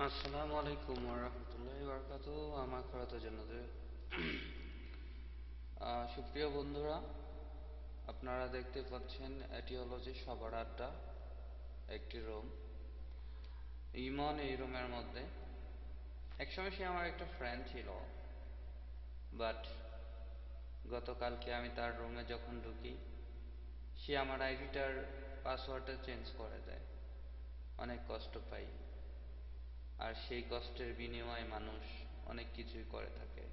আসসালামু আলাইকুম ওরহমতুল্লাহি বারাকাতুহু। আমার খরাত জান্নাতে সুপ্রিয় বন্ধুরা, আপনারা দেখতে পাচ্ছেন এটি হলো যে সবার আড্ডা, একটি রুম। ইমন এই রুমের মধ্যে। একসময় সে আমার একটা ফ্রেন্ড ছিল, বাট গতকালকে আমি তার রুমে যখন ঢুকি, সে আমার আইডিটার পাসওয়ার্ডটা চেঞ্জ করে দেয়। অনেক কষ্ট পাই, আর সেই কষ্টের বিনিময়ে মানুষ অনেক কিছুই করে থাকে,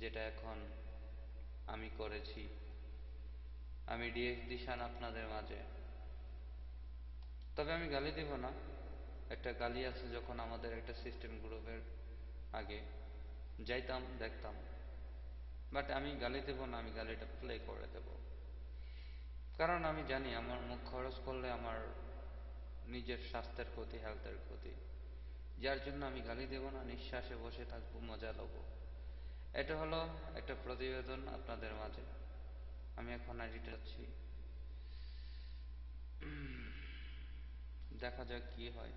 যেটা এখন আমি করেছি। আমি ডিএক্স দিশান আপনাদের মাঝে। তবে আমি গালি দেব না। একটা গালি আছে, যখন আমাদের একটা সিস্টেম গ্রুপের আগে যাইতাম দেখতাম, বাট আমি গালি দেব না, আমি গালিটা প্লে করে দেব। কারণ আমি জানি আমার মুখ খরচ করলে আমার নিজের স্বাস্থ্যের ক্ষতি, হেলথের ক্ষতি, যার জন্য আমি গালি দেব না, নিঃশ্বাসে বসে থাকবো, মজা লব। এটা হলো একটা প্রতিবেদন আপনাদের মাঝে। আমি এখন আইডিটা যাচ্ছি, দেখা যাক কি হয়।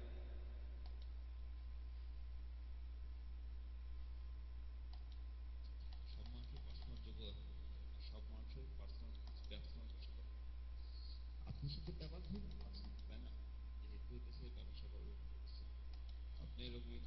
সব মানুষের পার্সোনাল যোগ্যতা থাকে, সব মানুষের পার্সোনাল কিছু ব্যবসা থাকে। আপনার সাথে ব্যাপার খুব পার্সোনাল, তাই না? যেহেতু হইতেছে ব্যবসা করবেন বলতেছেন, আপনি এরকমই